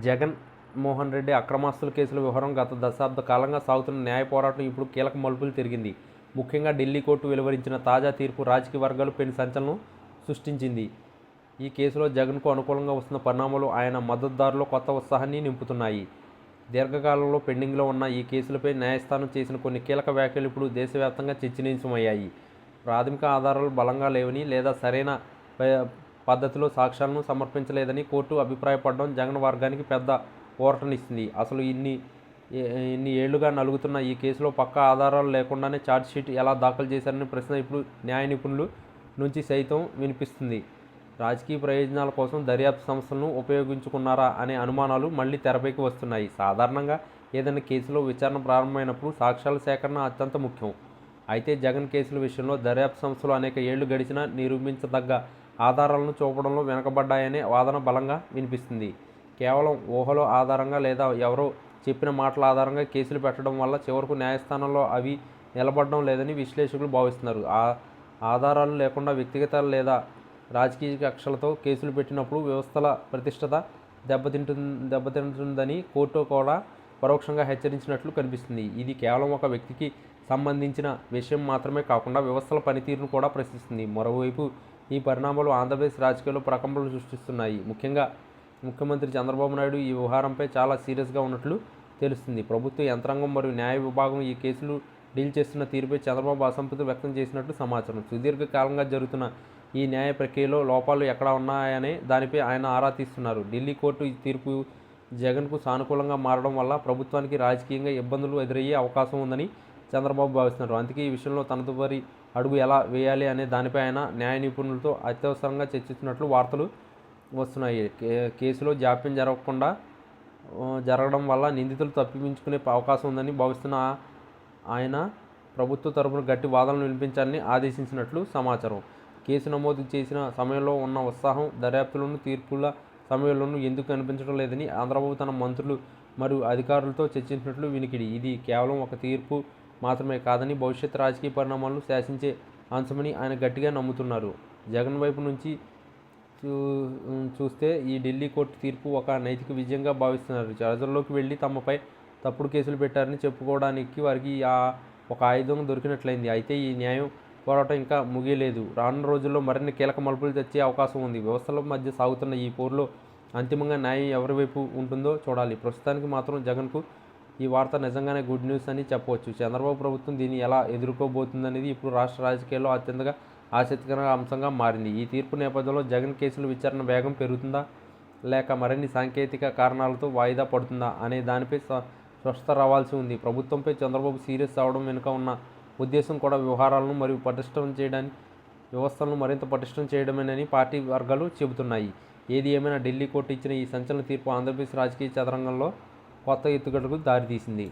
జగన్ మోహన్ రెడ్డి అక్రమాస్తుల కేసుల వ్యవహారం గత దశాబ్ద కాలంగా సాగుతున్న న్యాయ పోరాటం ఇప్పుడు కీలక మలుపులు తిరిగింది. ముఖ్యంగా ఢిల్లీ కోర్టు వెలువరించిన తాజా తీర్పు రాజకీయ వర్గాలు పెను సంచలనం సృష్టించింది. ఈ కేసులో జగన్కు అనుకూలంగా వస్తున్న పరిణామాలు ఆయన మద్దతుదారుల్లో కొత్త ఉత్సాహాన్ని నింపుతున్నాయి. దీర్ఘకాలంలో పెండింగ్లో ఉన్న ఈ కేసులపై న్యాయస్థానం చేసిన కొన్ని కీలక వ్యాఖ్యలు ఇప్పుడు దేశవ్యాప్తంగా చర్చనీయాంశమయ్యాయి. ప్రాథమిక ఆధారాలు బలంగా లేవని లేదా సరైన పద్ధతిలో సాక్ష్యాలను సమర్పించలేదని కోర్టు అభిప్రాయపడడం జగన్ వర్గానికి పెద్ద ఊరటనిస్తుంది. అసలు ఇన్ని ఏళ్లుగా నలుగుతున్న ఈ కేసులో పక్కా ఆధారాలు లేకుండానే ఛార్జ్షీట్ ఎలా దాఖలు చేశారనే ప్రశ్న ఇప్పుడు న్యాయ నిపుణుల నుంచి సైతం వినిపిస్తుంది. రాజకీయ ప్రయోజనాల కోసం దర్యాప్తు సంస్థలను ఉపయోగించుకున్నారా అనే అనుమానాలు మళ్లీ తెరపైకి వస్తున్నాయి. సాధారణంగా ఏదైనా కేసులో విచారణ ప్రారంభమైనప్పుడు సాక్ష్యాల సేకరణ అత్యంత ముఖ్యం. అయితే జగన్ కేసుల విషయంలో దర్యాప్తు సంస్థలు అనేక ఏళ్లు గడిచినా నిరూపించదగ్గ ఆధారాలను చూపడంలో వెనకబడ్డాయనే వాదన బలంగా వినిపిస్తుంది. కేవలం ఊహల ఆధారంగా లేదా ఎవరో చెప్పిన మాటల ఆధారంగా కేసులు పెట్టడం వల్ల చివరకు న్యాయస్థానంలో అవి నిలబడడం లేదని విశ్లేషకులు భావిస్తున్నారు. ఆధారాలు లేకుండా వ్యక్తిగత లేదా రాజకీయ కక్షలతో కేసులు పెట్టినప్పుడు వ్యవస్థల ప్రతిష్టత దెబ్బతింటుందని కోర్టు కూడా పరోక్షంగా హెచ్చరించినట్లు కనిపిస్తుంది. ఇది కేవలం ఒక వ్యక్తికి సంబంధించిన విషయం మాత్రమే కాకుండా వ్యవస్థల పనితీరును కూడా ప్రశ్నిస్తుంది. మరోవైపు ఈ పరిణామాలు ఆంధ్రప్రదేశ్ రాజకీయాల్లో ప్రకంపనలు సృష్టిస్తున్నాయి. ముఖ్యంగా ముఖ్యమంత్రి చంద్రబాబు నాయుడు ఈ వ్యవహారంపై చాలా సీరియస్గా ఉన్నట్లు తెలుస్తుంది. ప్రభుత్వ యంత్రాంగం మరియు న్యాయ విభాగం ఈ కేసులు డీల్ చేస్తున్న తీరుపై చంద్రబాబు అసంతృప్తి వ్యక్తం చేసినట్లు సమాచారం. సుదీర్ఘకాలంగా జరుగుతున్న ఈ న్యాయ ప్రక్రియలో లోపాలు ఎక్కడ ఉన్నాయనే దానిపై ఆయన ఆరా తీస్తున్నారు. ఢిల్లీ కోర్టు ఈ తీర్పు జగన్కు సానుకూలంగా మారడం వల్ల ప్రభుత్వానికి రాజకీయంగా ఇబ్బందులు ఎదురయ్యే అవకాశం ఉందని చంద్రబాబు భావిస్తున్నారు. అందుకే ఈ విషయంలో తదుపరి అడుగు ఎలా వేయాలి అనే దానిపై ఆయన న్యాయ నిపుణులతో అత్యవసరంగా చర్చిస్తున్నట్లు వార్తలు వస్తున్నాయి. కేసులో జాప్యం జరగడం వల్ల నిందితులు తప్పించుకునే అవకాశం ఉందని భావిస్తున్న ఆయన ప్రభుత్వ తరపున గట్టి వాదనలు వినిపించాలని ఆదేశించినట్లు సమాచారం. కేసు నమోదు చేసిన సమయంలో ఉన్న ఉత్సాహం దర్యాప్తులోనూ తీర్పుల సమయంలోనూ ఎందుకు కనిపించడం లేదని చంద్రబాబు తన మంత్రులు మరియు అధికారులతో చర్చించినట్లు వినికిడి. ఇది కేవలం ఒక తీర్పు మాత్రమే కాదని భవిష్యత్ రాజకీయ పరిణామాలను శాసించే అంశమని ఆయన గట్టిగా నమ్ముతున్నారు. జగన్ వైపు నుంచి చూస్తే ఈ ఢిల్లీ కోర్టు తీర్పు ఒక నైతిక విజయంగా భావిస్తున్నారు. ప్రజల్లోకి వెళ్ళి తమపై తప్పుడు కేసులు పెట్టారని చెప్పుకోవడానికి వారికి ఒక ఆయుధం దొరికినట్లయింది. అయితే ఈ న్యాయం పోరాటం ఇంకా ముగియలేదు. రానున్న రోజుల్లో మరిన్ని కీలక మలుపులు తెచ్చే అవకాశం ఉంది. వ్యవస్థల మధ్య సాగుతున్న ఈ పోరులో అంతిమంగా న్యాయం ఎవరి వైపు ఉంటుందో చూడాలి. ప్రస్తుతానికి మాత్రం జగన్కు ఈ వార్త నిజంగానే గుడ్ న్యూస్ అని చెప్పవచ్చు. చంద్రబాబు ప్రభుత్వం దీన్ని ఎలా ఎదుర్కోబోతుందనేది ఇప్పుడు రాష్ట్ర రాజకీయాల్లో అత్యంత ఆసక్తికర అంశంగా మారింది. ఈ తీర్పు నేపథ్యంలో జగన్ కేసుల విచారణ వేగం పెరుగుతుందా లేక మరిన్ని సాంకేతిక కారణాలతో వాయిదా పడుతుందా అనే దానిపై స్పష్టత రావాల్సి ఉంది. ప్రభుత్వంపై చంద్రబాబు సీరియస్ అవడం వెనుక ఉన్న ఉద్దేశం కూడా వ్యవహారాలను మరియు వ్యవస్థలను మరింత పటిష్టం చేయడమేనని పార్టీ వర్గాలు చెబుతున్నాయి. ఏది ఏమైనా ఢిల్లీ కోర్టు ఇచ్చిన ఈ సంచలన తీర్పు ఆంధ్రప్రదేశ్ రాజకీయ చదరంగంలో కొత్త ఎత్తుగడలకు దారితీసింది.